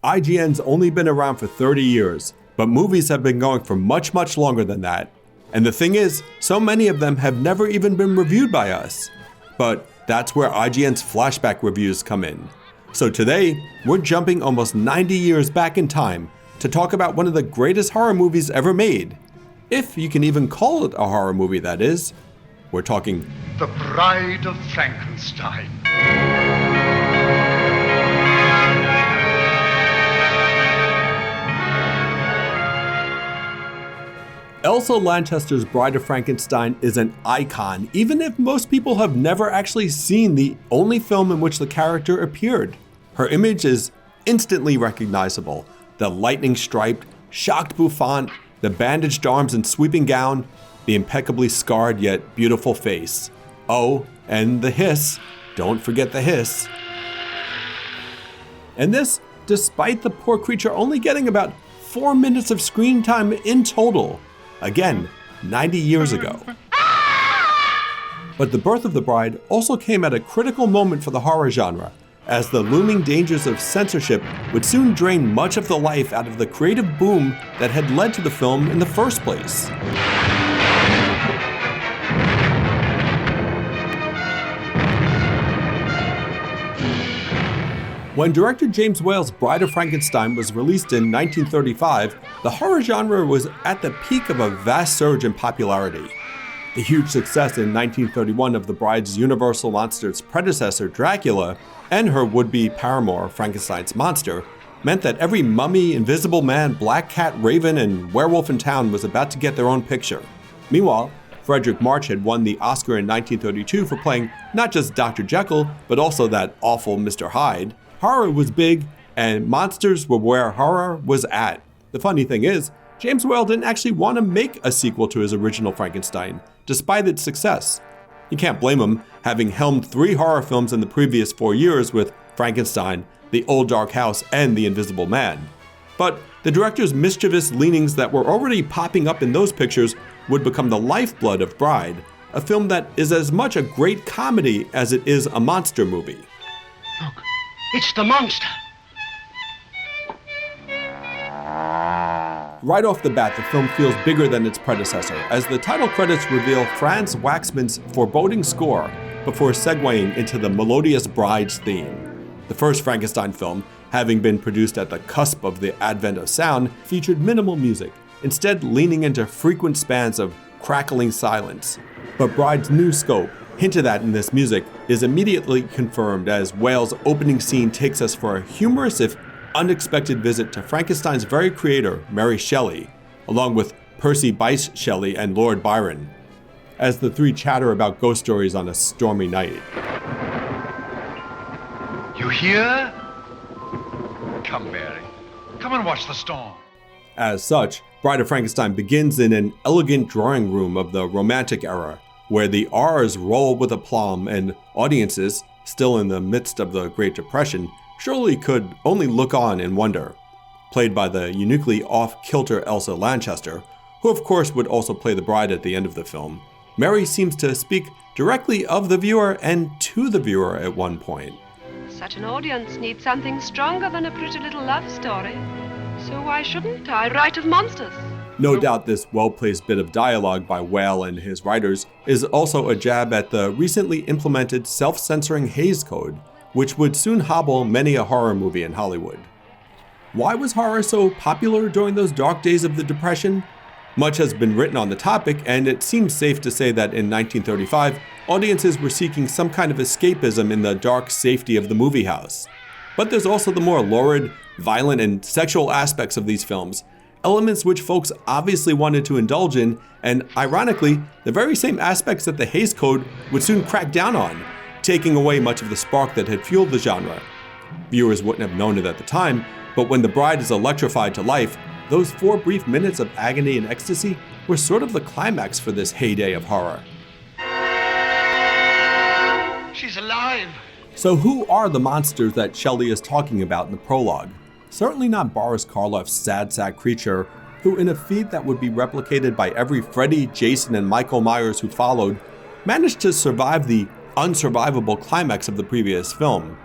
IGN's only been around for 30 years, but movies have been going for much, much longer than that. And the thing is, so many of them have never even been reviewed by us. But that's where IGN's Flashback Reviews come in. So today, we're jumping almost 90 years back in time to talk about one of the greatest horror movies ever made. If you can even call it a horror movie, that is. We're talking The Bride of Frankenstein. Elsa Lanchester's Bride of Frankenstein is an icon, even if most people have never actually seen the only film in which the character appeared. Her image is instantly recognizable. The lightning-striped, shocked bouffant, the bandaged arms and sweeping gown, the impeccably scarred yet beautiful face. Oh, and the hiss. Don't forget the hiss. And this, despite the poor creature only getting about 4 minutes of screen time in total. Again, 90 years ago. But the birth of the Bride also came at a critical moment for the horror genre, as the looming dangers of censorship would soon drain much of the life out of the creative boom that had led to the film in the first place. When director James Whale's Bride of Frankenstein was released in 1935, the horror genre was at the peak of a vast surge in popularity. The huge success in 1931 of the Bride's Universal Monsters predecessor, Dracula, and her would-be paramour, Frankenstein's monster, meant that every mummy, invisible man, black cat, raven, and werewolf in town was about to get their own picture. Meanwhile, Frederick March had won the Oscar in 1932 for playing not just Dr. Jekyll, but also that awful Mr. Hyde. Horror was big, and monsters were where horror was at. The funny thing is, James Whale didn't actually want to make a sequel to his original Frankenstein, despite its success. You can't blame him, having helmed 3 horror films in the previous 4 years with Frankenstein, The Old Dark House, and The Invisible Man. But the director's mischievous leanings that were already popping up in those pictures would become the lifeblood of Bride, a film that is as much a great comedy as it is a monster movie. Look, it's the monster. Right off the bat, the film feels bigger than its predecessor, as the title credits reveal Franz Waxman's foreboding score before segueing into the melodious Bride's theme. The first Frankenstein film, having been produced at the cusp of the advent of sound, featured minimal music, instead leaning into frequent spans of crackling silence. But Bride's new scope, hinted at in this music, is immediately confirmed as Whale's opening scene takes us for a humorous if unexpected visit to Frankenstein's very creator, Mary Shelley, along with Percy Bysshe Shelley and Lord Byron, as the 3 chatter about ghost stories on a stormy night. You hear? Come, Mary. Come and watch the storm. As such, Bride of Frankenstein begins in an elegant drawing room of the Romantic era, where the R's roll with aplomb and audiences, still in the midst of the Great Depression, surely could only look on and wonder. Played by the uniquely off-kilter Elsa Lanchester, who of course would also play the bride at the end of the film, Mary seems to speak directly of the viewer and to the viewer at one point. Such an audience needs something stronger than a pretty little love story. So why shouldn't I write of monsters? No doubt this well-placed bit of dialogue by Whale and his writers is also a jab at the recently implemented self-censoring Hays Code, which would soon hobble many a horror movie in Hollywood. Why was horror so popular during those dark days of the Depression? Much has been written on the topic, and it seems safe to say that in 1935, audiences were seeking some kind of escapism in the dark safety of the movie house. But there's also the more lurid, violent, and sexual aspects of these films, elements which folks obviously wanted to indulge in, and ironically, the very same aspects that the Hays Code would soon crack down on, taking away much of the spark that had fueled the genre. Viewers wouldn't have known it at the time, but when the bride is electrified to life, those 4 brief minutes of agony and ecstasy were sort of the climax for this heyday of horror. She's alive. So who are the monsters that Shelley is talking about in the prologue? Certainly not Boris Karloff's sad sack creature, who in a feat that would be replicated by every Freddy, Jason, and Michael Myers who followed, managed to survive the unsurvivable climax of the previous film.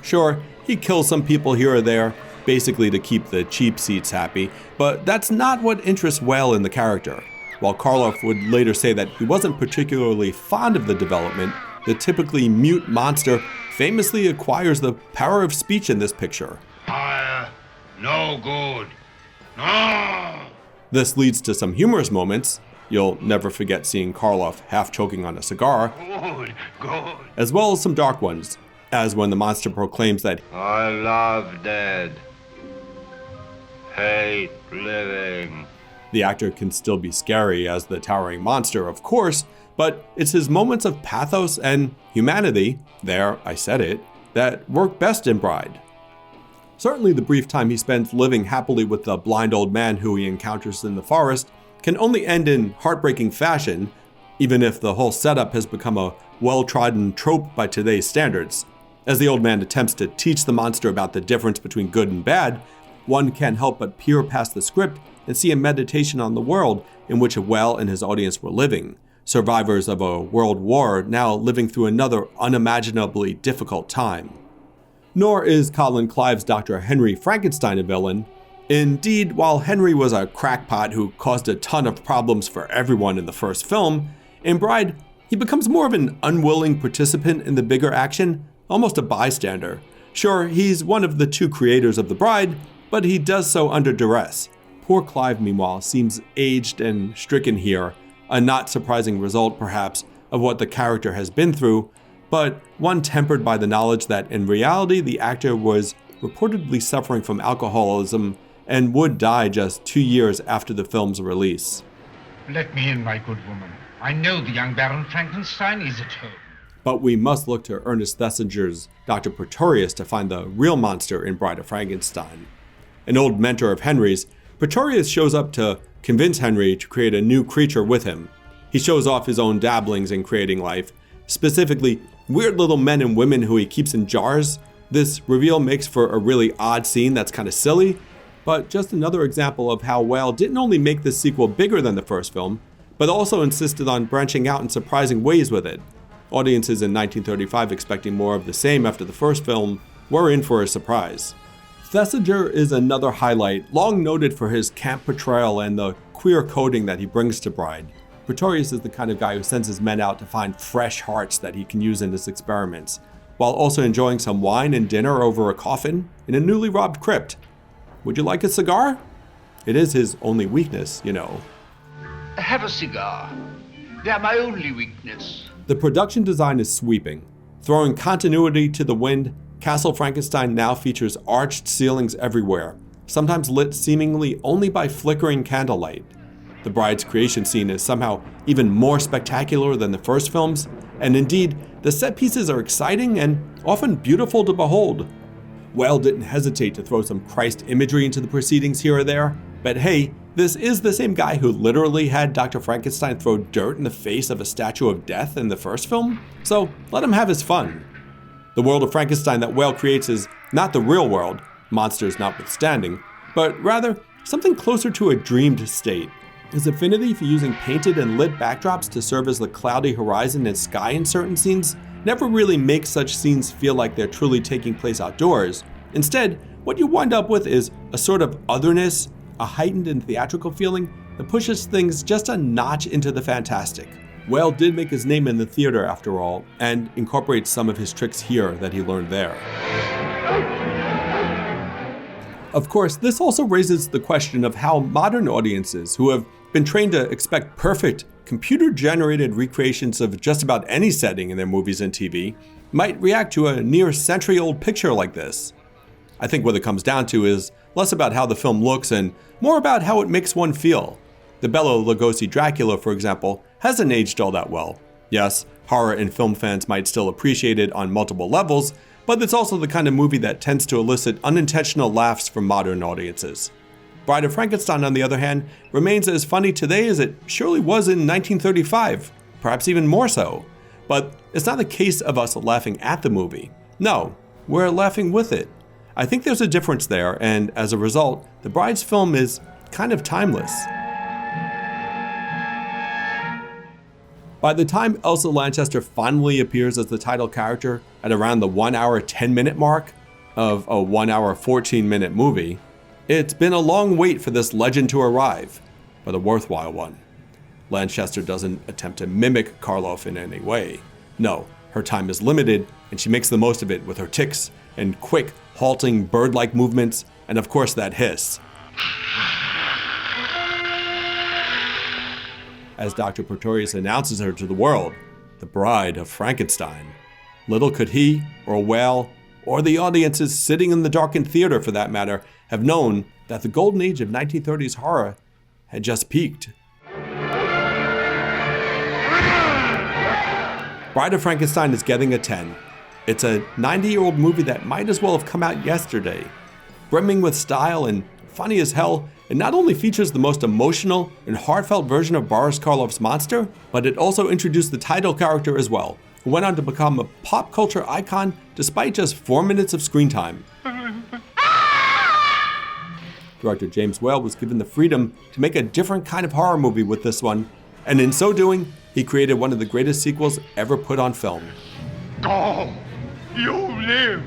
Sure, he kills some people here or there, basically to keep the cheap seats happy, but that's not what interests Whale in the character. While Karloff would later say that he wasn't particularly fond of the development, the typically mute monster famously acquires the power of speech in this picture. No good. No! This leads to some humorous moments. You'll never forget seeing Karloff half choking on a cigar, Good. as well as some dark ones, as when the monster proclaims that I love dead. Hate living. the actor can still be scary as the towering monster, of course, but it's his moments of pathos and humanity, there, I said it, that work best in Bride. Certainly the brief time he spends living happily with the blind old man who he encounters in the forest can only end in heartbreaking fashion, even if the whole setup has become a well-trodden trope by today's standards. As the old man attempts to teach the monster about the difference between good and bad, one can't help but peer past the script and see a meditation on the world in which Whale and his audience were living, survivors of a world war now living through another unimaginably difficult time. Nor is Colin Clive's Dr. Henry Frankenstein a villain. Indeed, while Henry was a crackpot who caused a ton of problems for everyone in the first film, in Bride, he becomes more of an unwilling participant in the bigger action, almost a bystander. Sure, he's one of the two creators of the Bride, but he does so under duress. Poor Clive, meanwhile, seems aged and stricken here, a not surprising result, perhaps, of what the character has been through, but one tempered by the knowledge that in reality the actor was reportedly suffering from alcoholism and would die just 2 years after the film's release. Let me in, my good woman. I know the young Baron Frankenstein is at home. But we must look to Ernest Thesiger's Dr. Pretorius to find the real monster in Bride of Frankenstein. An old mentor of Henry's, Pretorius shows up to convince Henry to create a new creature with him. He shows off his own dabblings in creating life, specifically weird little men and women who he keeps in jars. This reveal makes for a really odd scene that's kind of silly, but just another example of how Whale didn't only make this sequel bigger than the first film, but also insisted on branching out in surprising ways with it. Audiences in 1935 expecting more of the same after the first film were in for a surprise. Thesiger is another highlight, long noted for his camp portrayal and the queer coding that he brings to Bride. Pretorius is the kind of guy who sends his men out to find fresh hearts that he can use in his experiments, while also enjoying some wine and dinner over a coffin in a newly robbed crypt. Would you like a cigar? It is his only weakness, you know. Have a cigar. They're my only weakness. The production design is sweeping. Throwing continuity to the wind, Castle Frankenstein now features arched ceilings everywhere, sometimes lit seemingly only by flickering candlelight. The bride's creation scene is somehow even more spectacular than the first films, and indeed, the set pieces are exciting and often beautiful to behold. Whale didn't hesitate to throw some Christ imagery into the proceedings here or there, but hey, this is the same guy who literally had Dr. Frankenstein throw dirt in the face of a statue of death in the first film, so let him have his fun. The world of Frankenstein that Whale creates is not the real world, monsters notwithstanding, but rather something closer to a dreamed state. His affinity for using painted and lit backdrops to serve as the cloudy horizon and sky in certain scenes never really makes such scenes feel like they're truly taking place outdoors. Instead, what you wind up with is a sort of otherness, a heightened and theatrical feeling that pushes things just a notch into the fantastic. Whale did make his name in the theater after all, and incorporates some of his tricks here that he learned there. Of course, this also raises the question of how modern audiences, who have been trained to expect perfect, computer-generated recreations of just about any setting in their movies and TV, might react to a near century-old picture like this. I think what it comes down to is less about how the film looks and more about how it makes one feel. The Bela Lugosi Dracula, for example, hasn't aged all that well. Yes, horror and film fans might still appreciate it on multiple levels, but it's also the kind of movie that tends to elicit unintentional laughs from modern audiences. Bride of Frankenstein, on the other hand, remains as funny today as it surely was in 1935, perhaps even more so. But it's not a case of us laughing at the movie. No, we're laughing with it. I think there's a difference there, and as a result, the Bride's film is kind of timeless. By the time Elsa Lanchester finally appears as the title character at around the 1 hour 10 minute mark, of a 1 hour, 14-minute movie, it's been a long wait for this legend to arrive, but a worthwhile one. Lanchester doesn't attempt to mimic Karloff in any way. No, her time is limited, and she makes the most of it with her tics and quick, halting, bird-like movements, and of course that hiss. As Dr. Pretorius announces her to the world, the Bride of Frankenstein. Little could he, or Whale, or the audiences sitting in the darkened theater for that matter, have known that the golden age of 1930s horror had just peaked. Bride of Frankenstein is getting a 10. It's a 90-year-old movie that might as well have come out yesterday. Brimming with style and funny as hell, it not only features the most emotional and heartfelt version of Boris Karloff's monster, but it also introduced the title character as well, who went on to become a pop culture icon despite just 4 minutes of screen time. Director James Whale was given the freedom to make a different kind of horror movie with this one, and in so doing, he created one of the greatest sequels ever put on film. Go! You live!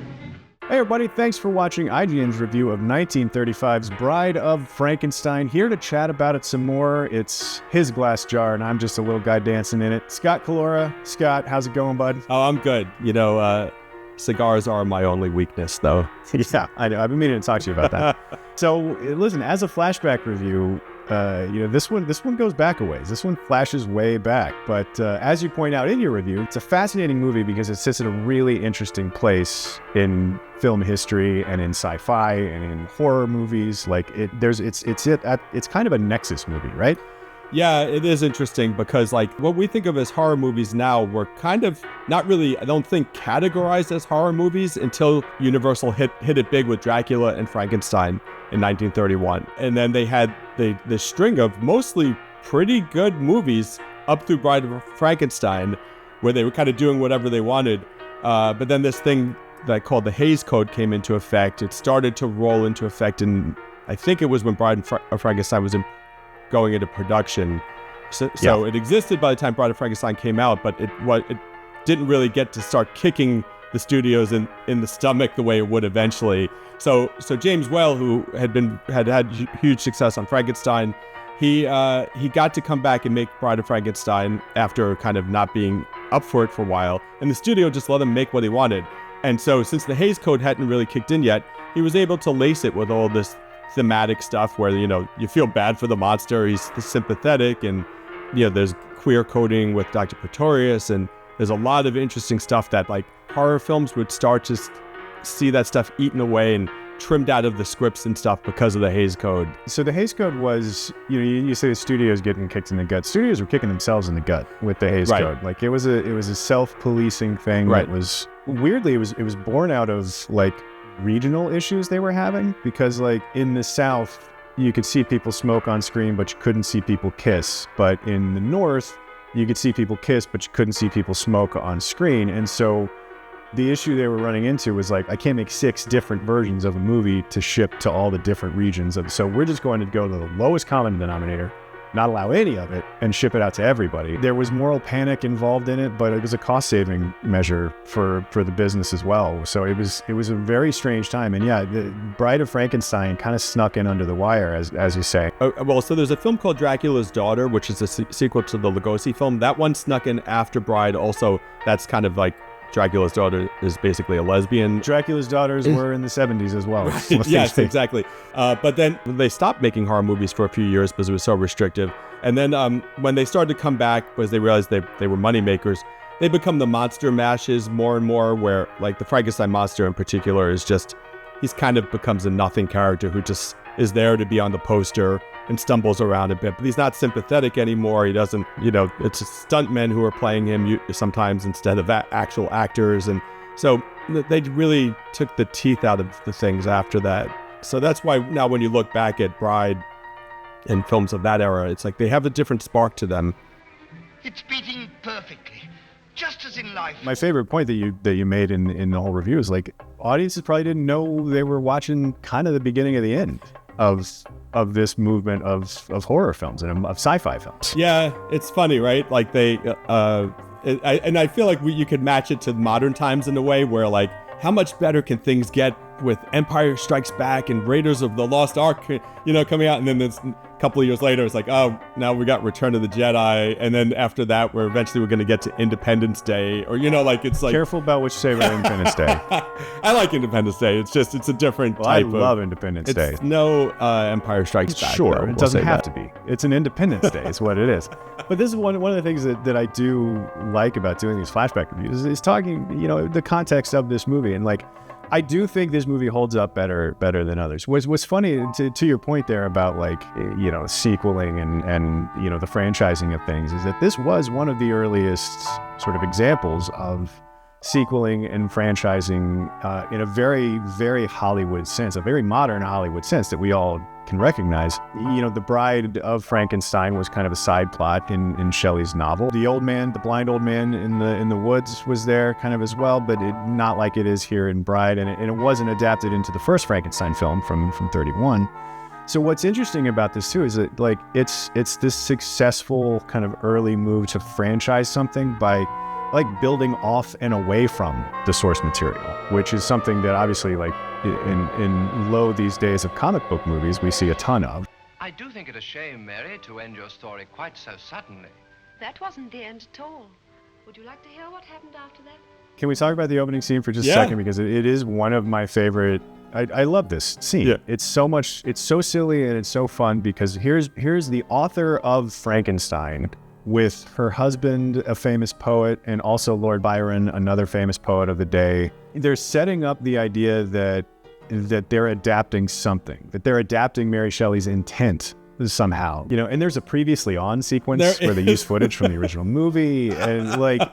Hey everybody, thanks for watching IGN's review of 1935's Bride of Frankenstein. Here to chat about it some more. It's his glass jar and I'm just a little guy dancing in it. Scott Collura. Scott, how's it going, bud? Oh, I'm good. Cigars are my only weakness, though. Yeah, I know. I've been meaning to talk to you about that. So, listen, as a flashback review, this one goes back a ways. This one flashes way back. But as you point out in your review, it's a fascinating movie because it sits in a really interesting place in film history and in sci-fi and in horror movies. Like it's kind of a nexus movie, right? Yeah, it is interesting because like what we think of as horror movies now were kind of not really, I don't think, categorized as horror movies until Universal hit it big with Dracula and Frankenstein in 1931. And then they had the string of mostly pretty good movies up through Bride of Frankenstein where they were kind of doing whatever they wanted. But then this thing that called the Hays Code came into effect. It started to roll into effect in, I think it was when Bride of Frankenstein was going into production. So it existed by the time Bride of Frankenstein came out, but it didn't really get to start kicking the studios in the stomach the way it would eventually. So James Whale, who had huge success on Frankenstein, he got to come back and make Bride of Frankenstein after kind of not being up for it for a while, and the studio just let him make what he wanted. And so since the Hays Code hadn't really kicked in yet, he was able to lace it with all this thematic stuff where, you feel bad for the monster, he's sympathetic, and, there's queer coding with Dr. Pretorius, and there's a lot of interesting stuff that, like, horror films would start to see that stuff eaten away and trimmed out of the scripts and stuff because of the Hays Code. So the Hays Code was, you say the studios getting kicked in the gut. Studios were kicking themselves in the gut with the Hays Code. Like it was a self-policing thing. Right. That was weirdly it was born out of like regional issues they were having, because like in the South you could see people smoke on screen but you couldn't see people kiss, but in the North you could see people kiss but you couldn't see people smoke on screen. And so the issue they were running into was like, I can't make 6 different versions of a movie to ship to all the different regions so we're just going to go to the lowest common denominator, not allow any of it, and ship it out to everybody. There was moral panic involved in it, but it was a cost-saving measure for the business as well. So it was a very strange time. And yeah, the Bride of Frankenstein kind of snuck in under the wire, as you say. So there's a film called Dracula's Daughter, which is a sequel to the Lugosi film. That one snuck in after Bride. Also, that's kind of like Dracula's Daughter is basically a lesbian. Dracula's Daughters were in the 70s as well. Yes, exactly. But then they stopped making horror movies for a few years because it was so restrictive. And then when they started to come back, because they realized they were money makers, they become the monster mashes more and more, where like the Frankenstein monster in particular is just, he's kind of becomes a nothing character who just is there to be on the poster and stumbles around a bit, but he's not sympathetic anymore. He doesn't, it's stuntmen who are playing him sometimes instead of actual actors. And so they really took the teeth out of the things after that. So that's why now when you look back at Bride and films of that era, it's like they have a different spark to them. It's beating perfectly, just as in life. My favorite point that you made in the whole review is like, audiences probably didn't know they were watching kind of the beginning of the end of this movement of horror films and of sci-fi films. Yeah, it's funny, right? Like they, and I feel like you could match it to modern times in a way where like how much better can things get with Empire Strikes Back and Raiders of the Lost Ark, coming out, and then this couple of years later, it's like, oh, now we got Return of the Jedi, and then after that, we're going to get to Independence Day, or it's like careful about what you say about Independence Day. I like Independence Day. It's a different type. I love Independence Day. It's no Empire Strikes Back. Sure, though, it doesn't have to be. It's an Independence Day. Is what it is. But this is one of the things that I do like about doing these flashback reviews is talking, the context of this movie, and like, I do think this movie holds up better than others. What's funny, to your point there about like, sequeling and the franchising of things, is that this was one of the earliest sort of examples of sequeling and franchising in a very, very Hollywood sense, a very modern Hollywood sense that we all can recognize. The Bride of Frankenstein was kind of a side plot in Shelley's novel. The blind old man in the woods was there kind of as well, but not like it is here in Bride, and it wasn't adapted into the first Frankenstein film from 31. So what's interesting about this too is that like it's this successful kind of early move to franchise something by like building off and away from the source material, which is something that obviously like in low these days of comic book movies we see a ton of. I do think it a shame, Mary, to end your story quite so suddenly. That wasn't the end at all. Would you like to hear what happened after that? Can we talk about the opening scene for just a second? Because it is one of my favorite. I love this scene. Yeah. It's so silly and it's so fun because here's the author of Frankenstein with her husband, a famous poet, and also Lord Byron, another famous poet of the day. They're setting up the idea that they're adapting something, that they're adapting Mary Shelley's intent somehow, and there's a previously on sequence where they use footage from the original movie, and like,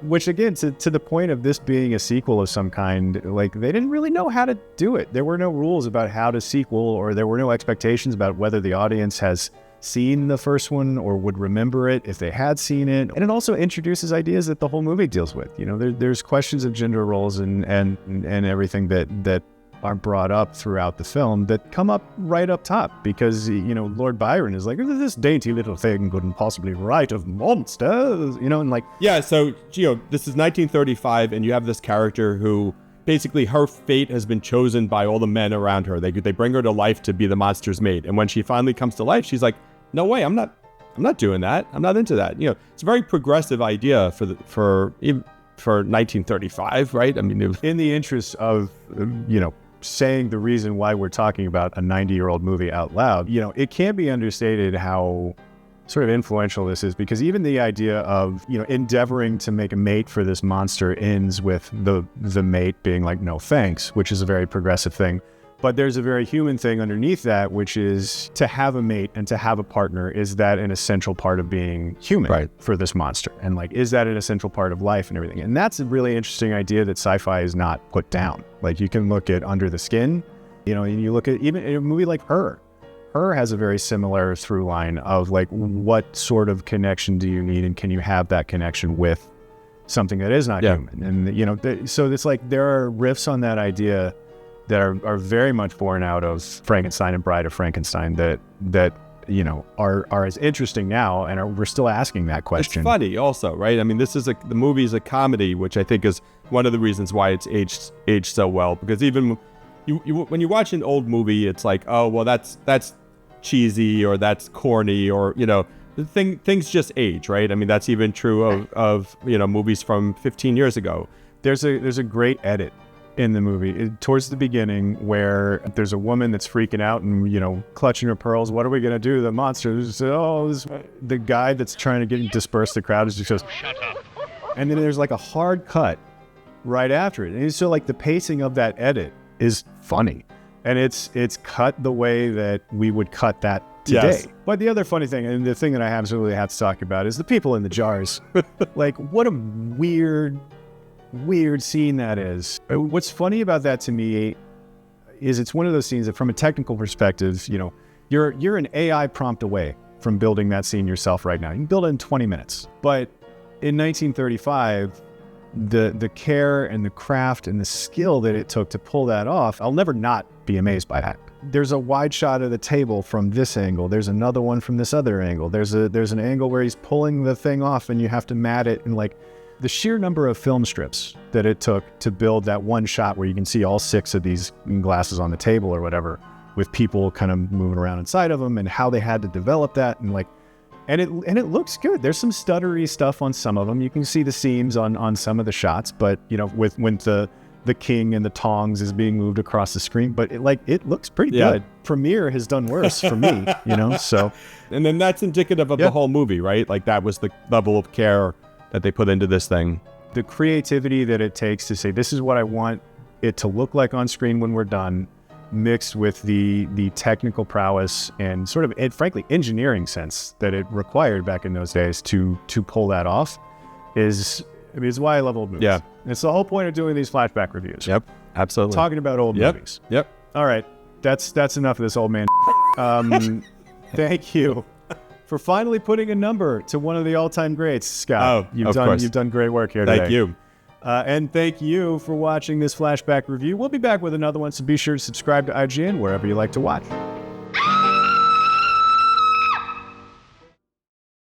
which again, to the point of this being a sequel of some kind, like they didn't really know how to do it. There were no rules about how to sequel, or there were no expectations about whether the audience has seen the first one or would remember it if they had seen it. And it also introduces ideas that the whole movie deals with. There's questions of gender roles and everything that are brought up throughout the film that come up right up top because, Lord Byron is like, this dainty little thing couldn't possibly write of monsters, and like... Yeah, so, this is 1935 and you have this character who basically her fate has been chosen by all the men around her. They bring her to life to be the monster's mate. And when she finally comes to life, she's like, no way, I'm not doing that. I'm not into that. It's a very progressive idea for 1935, right? I mean, in the interest of, saying the reason why we're talking about a 90-year-old movie out loud, it can't be understated how sort of influential this is, because even the idea of, endeavoring to make a mate for this monster ends with the mate being like, no thanks, which is a very progressive thing. But there's a very human thing underneath that, which is to have a mate and to have a partner. Is that an essential part of being human for this monster? And like, is that an essential part of life and everything? And that's a really interesting idea that sci-fi is not put down. Like you can look at Under the Skin, and you look at even in a movie like Her. Her has a very similar through line of like, what sort of connection do you need? And can you have that connection with something that is not human? And, so it's like, there are riffs on that idea that are very much born out of Frankenstein and Bride of Frankenstein that are as interesting now, and we're still asking that question. It's funny also, right? I mean, the movie is a comedy, which I think is one of the reasons why it's aged so well, because even when you watch an old movie, it's like, oh, well, that's cheesy or that's corny, or, things just age, right? I mean, that's even true of movies from 15 years ago. There's a great edit in the movie towards the beginning where there's a woman that's freaking out and clutching her pearls. What are we gonna do? The monster. The guy that's trying to disperse the crowd is just goes, shut up. And then there's like a hard cut right after it. And so like the pacing of that edit is funny, and it's cut the way that we would cut that today. Yes. But the other funny thing, and the thing that I absolutely have to talk about, is the people in the jars. Like, what a weird scene that is. What's funny about that to me is it's one of those scenes that, from a technical perspective, you're an AI prompt away from building that scene yourself right now. You can build it in 20 minutes. But in 1935, the care and the craft and the skill that it took to pull that off, I'll never not be amazed by that. There's a wide shot of the table from this angle. There's another one from this other angle. There's an angle where he's pulling the thing off and you have to mat it, and like, the sheer number of film strips that it took to build that one shot where you can see all 6 of these glasses on the table or whatever, with people kind of moving around inside of them, and how they had to develop that, and it looks good. There's some stuttery stuff on some of them. You can see the seams on some of the shots, but when the king and the tongs is being moved across the screen, but it looks pretty good. Premiere has done worse for me, so. And then that's indicative of the whole movie, right? Like that was the level of care that they put into this thing. The creativity that it takes to say, this is what I want it to look like on screen when we're done, mixed with the technical prowess and sort of, and frankly, engineering sense that it required back in those days to pull that off is why I love old movies. Yeah. It's the whole point of doing these flashback reviews. Yep, absolutely. Talking about old movies. Yep. All right, that's enough of this old man. Thank you for finally putting a number to one of the all-time greats, Scott. You've done great work here today. Thank you. And thank you for watching this flashback review. We'll be back with another one, so be sure to subscribe to IGN wherever you like to watch.